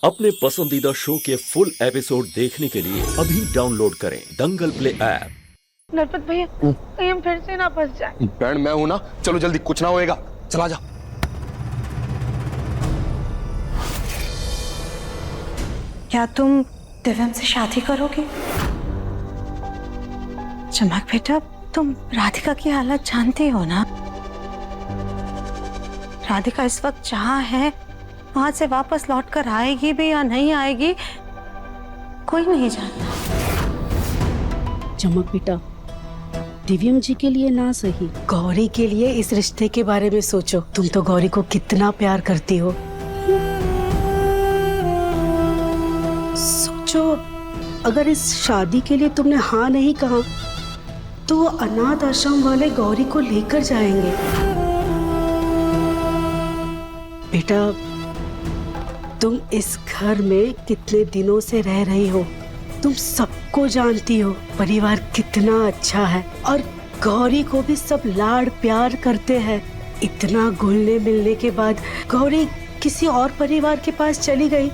अपने पसंदीदा शो के फुल एपिसोड देखने के लिए अभी डाउनलोड करें दंगल प्ले ऐप। नरपत भैया कहीं हम फिर से ना फंस जाए। बैंड मैं हूं ना, चलो जल्दी, कुछ ना होएगा, चला जा। क्या तुम दिव्यम से शादी करोगे? चमक बेटा, तुम राधिका की हालत जानती हो ना। राधिका इस वक्त जहाँ है वहां से वापस लौटकर आएगी भी या नहीं आएगी कोई नहीं जानता। चमक बेटा, दिव्यम जी के लिए ना सही, गौरी के लिए इस रिश्ते के बारे में सोचो। तुम तो गौरी को कितना प्यार करती हो। सोचो, अगर इस शादी के लिए तुमने हाँ नहीं कहा तो वो अनाथ आश्रम वाले गौरी को लेकर जाएंगे। बेटा, तुम इस घर में कितने दिनों से रह रही हो, तुम सबको जानती हो, परिवार कितना अच्छा है और गौरी को भी सब लाड प्यार करते हैं। इतना घुलने मिलने के बाद गौरी किसी और परिवार के पास चली गई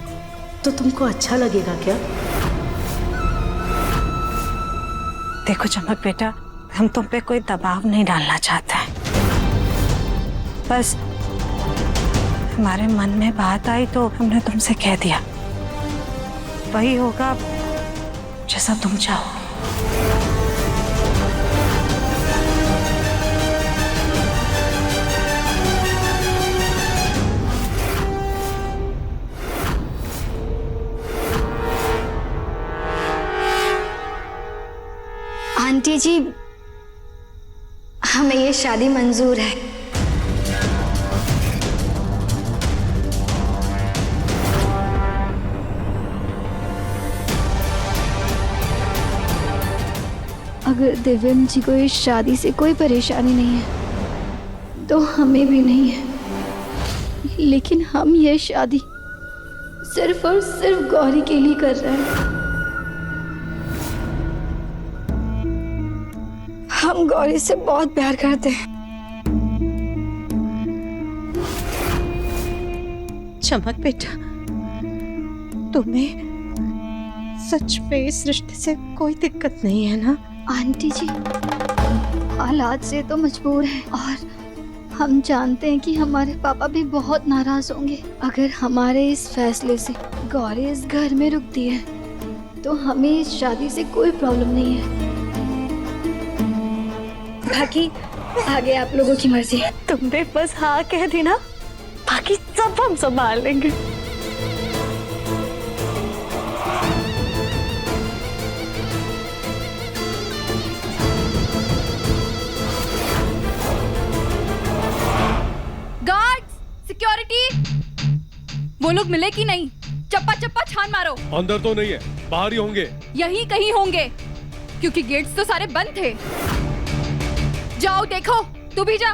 तो तुमको अच्छा लगेगा क्या? देखो चमक बेटा, हम तुम पे कोई दबाव नहीं डालना चाहते हैं, बस हमारे मन में बात आई तो हमने तुमसे कह दिया। वही होगा जैसा तुम चाहोगे। आंटी जी, हमें ये शादी मंजूर है। अगर दिव्यम जी को इस शादी से कोई परेशानी नहीं है तो हमें भी नहीं है, लेकिन हम ये शादी सिर्फ और सिर्फ गौरी के लिए कर रहे हैं। हम गौरी से बहुत प्यार करते हैं। चमक बेटा, तुम्हें सच में इस रिश्ते से कोई दिक्कत नहीं है ना? आंटी जी, हालात से तो मजबूर हैं और हम जानते हैं कि हमारे पापा भी बहुत नाराज होंगे अगर हमारे इस फैसले से गौरी इस घर में रुकती है। तो हमें इस शादी से कोई प्रॉब्लम नहीं है। बाकी आगे आप लोगों की मर्जी। तुमने बस हाँ कह दी ना, बाकी सब हम संभाल लेंगे। वो लोग मिले कि नहीं? चप्पा चप्पा छान मारो। अंदर तो नहीं है, बाहर ही होंगे। यहीं कहीं होंगे क्योंकि गेट्स तो सारे बंद थे। जाओ देखो, तू भी जा।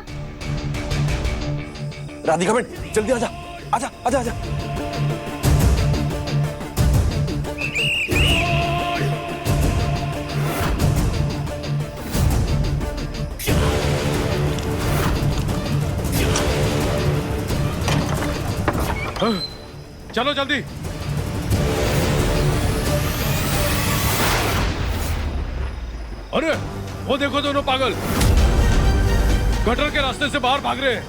राधिका बेट, जल्दी आजा, आजा आजा आजा। चलो जल्दी। अरे वो देखो दोनों पागल गटर के रास्ते से बाहर भाग रहे हैं,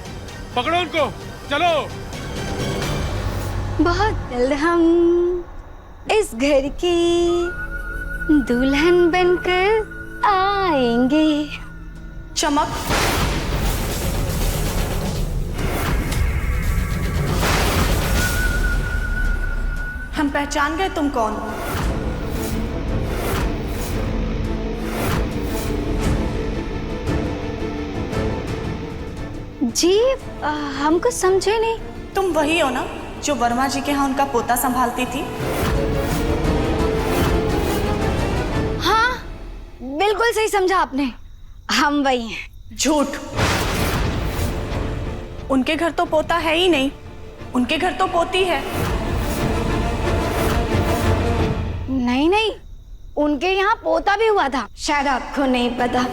पकड़ो उनको, चलो। बहुत जल्द हम इस घर की दुल्हन बनकर आएंगे। चमक, हम पहचान गए तुम कौन हो। जी, हम कुछ समझे नहीं। तुम वही हो ना जो वर्मा जी के यहाँ उनका पोता संभालती थी? हाँ, बिल्कुल सही समझा आपने, हम वही हैं। झूठ। उनके घर तो पोता है ही नहीं, उनके घर तो पोती है। नहीं नहीं, उनके यहाँ पोता भी हुआ था, शायद आपको नहीं पता।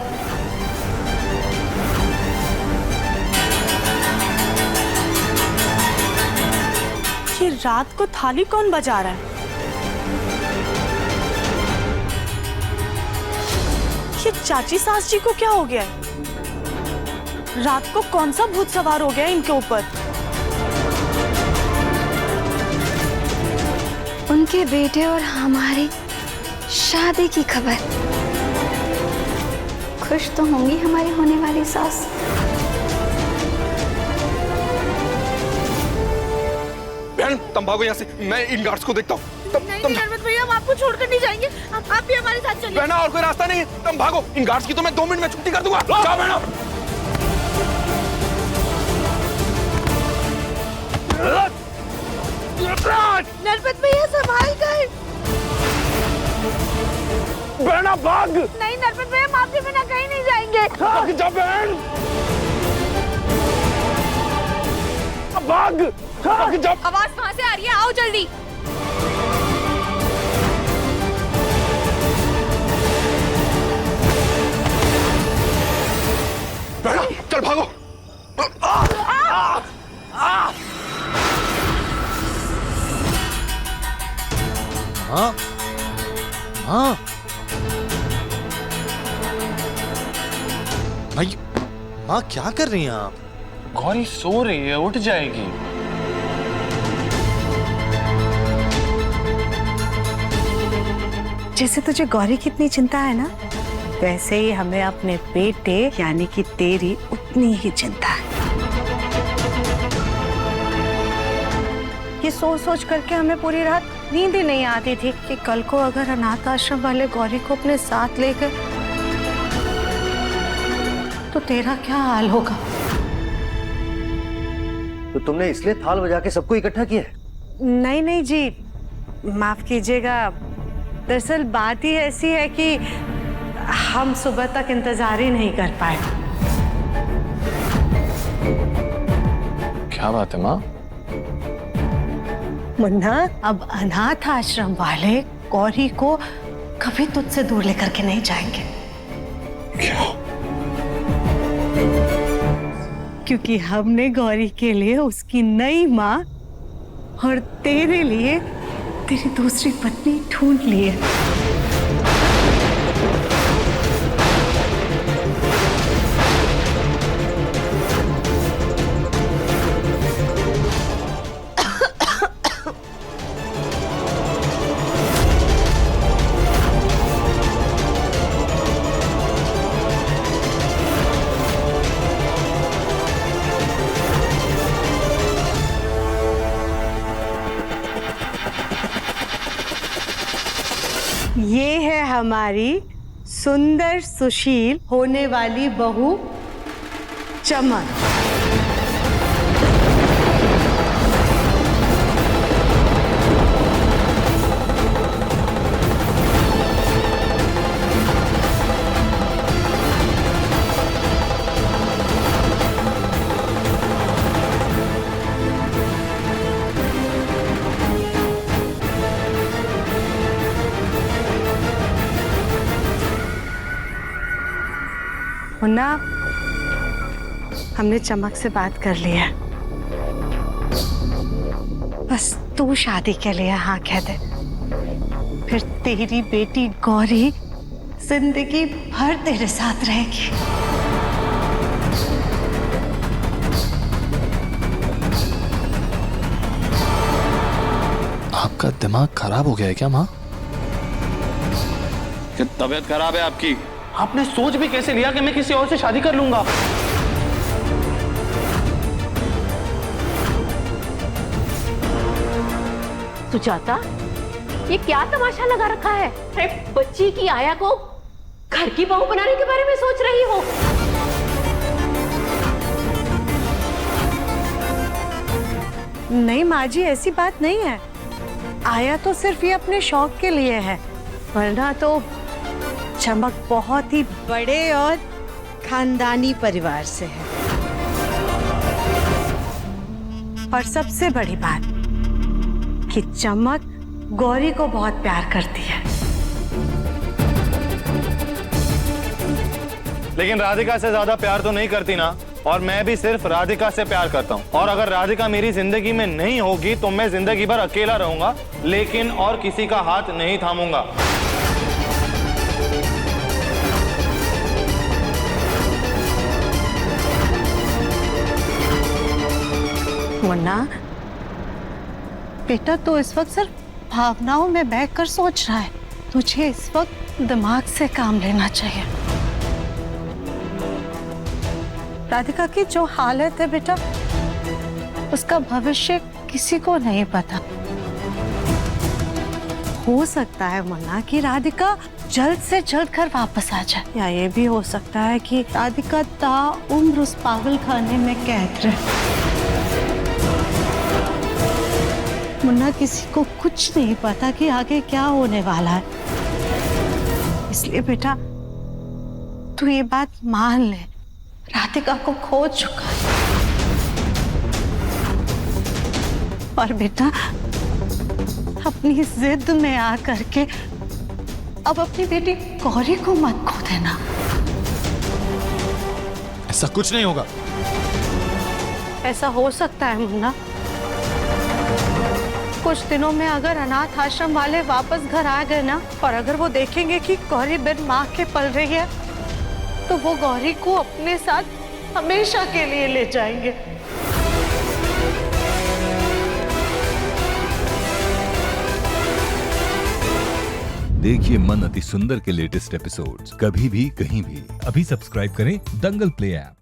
ये रात को थाली कौन बजा रहा है? ये चाची सास जी को क्या हो गया है? रात को कौन सा भूत सवार हो गया है इनके ऊपर? उनके बेटे और हमारी शादी की खबर। खुश तो होंगी हमारी होने वाली सास। बहन तुम भागो यहाँ से, मैं इन गार्ड्स को देखता हूँ। नहीं नर्मद भैया, हम आपको छोड़कर नहीं जाएंगे। आप भी हमारे साथ चलिए। बहना और कोई रास्ता नहीं है, तुम भागो। इन गार्ड्स की तो मैं 2 मिनट में छुट्टी कर दूंगा। जाओ बहना। नर्मद भैया संभाल कर। बहना भाग। नहीं नर्मद भैया, हम आपके बिना कहीं नहीं जाएंगे। भाग जा बहन, भाग भाग जा। आवाज कहाँ से आ रही है? आओ जल्दी। बहना चल भागो। हाँ हाँ भाई, माँ क्या कर रही हैं आप? गौरी सो रही है, उठ जाएगी। जैसे तुझे गौरी की इतनी चिंता है ना, वैसे ही हमें अपने बेटे यानी कि तेरी उतनी ही चिंता है। ये सोच सोच करके हमें पूरी रात नींद ही नहीं आती थी कि कल को अगर अनाथ आश्रम वाले गौरी को अपने साथ लेकर तो तेरा क्या हाल होगा। तो तुमने इसलिए थाल बजा के सबको इकट्ठा किया है? नहीं नहीं जी, माफ कीजिएगा। दरअसल बात ही ऐसी है कि हम सुबह तक इंतजार ही नहीं कर पाए। क्या बात है माँ? मुन्ना, अब अनाथ आश्रम वाले गौरी को कभी तुझसे दूर लेकर के नहीं जाएंगे। क्या? क्योंकि हमने गौरी के लिए उसकी नई माँ और तेरे लिए तेरी दूसरी पत्नी ढूंढ ली है। ये है हमारी सुंदर सुशील होने वाली बहू चमक। मुन्ना, हमने चमक से बात कर लिया। बस तू शादी के लिए हाँ कह दे, फिर तेरी बेटी गौरी जिंदगी भर तेरे साथ रहेगी। आपका दिमाग खराब हो गया है क्या माँ? क्या तबीयत खराब है आपकी? आपने सोच भी कैसे लिया कि मैं किसी और से शादी कर लूंगा? सुजाता, ये क्या तमाशा लगा रखा है? अरे बच्ची की आया को घर की बहू बनाने के बारे में सोच रही हो? नहीं माँ जी, ऐसी बात नहीं है। आया तो सिर्फ ये अपने शौक के लिए है, वरना तो चमक बहुत ही बड़े और खानदानी परिवार से है। और सबसे बड़ी बात कि चमक गौरी को बहुत प्यार करती है। लेकिन राधिका से ज्यादा प्यार तो नहीं करती ना? और मैं भी सिर्फ राधिका से प्यार करता हूँ। और अगर राधिका मेरी जिंदगी में नहीं होगी तो मैं जिंदगी भर अकेला रहूंगा, लेकिन और किसी का हाथ नहीं थामूंगा। मुन्ना बेटा, तो इस वक्त सिर्फ भावनाओं में बहकर सोच रहा है। तुझे इस वक्त दिमाग से काम लेना चाहिए। राधिका की जो हालत है बेटा, उसका भविष्य किसी को नहीं पता। हो सकता है मुन्ना कि राधिका जल्द से जल्द घर वापस आ जाए, या ये भी हो सकता है कि राधिका ताउम्र उस पागल खाने में कैद रहे। मुन्ना, किसी को कुछ नहीं पता कि आगे क्या होने वाला है। इसलिए बेटा तू ये बात मान ले, राधिका को खो चुका है। और बेटा अपनी जिद में आ करके अब अपनी बेटी गौरी को मत खो देना। ऐसा कुछ नहीं होगा। ऐसा हो सकता है मुन्ना। कुछ दिनों में अगर अनाथ आश्रम वाले वापस घर आ गए ना, और अगर वो देखेंगे कि गौरी बिन माँ के पल रही है, तो वो गौरी को अपने साथ हमेशा के लिए ले जाएंगे। देखिए मन अति सुंदर के लेटेस्ट एपिसोड्स कभी भी कहीं भी। अभी सब्सक्राइब करें दंगल प्ले ऐप।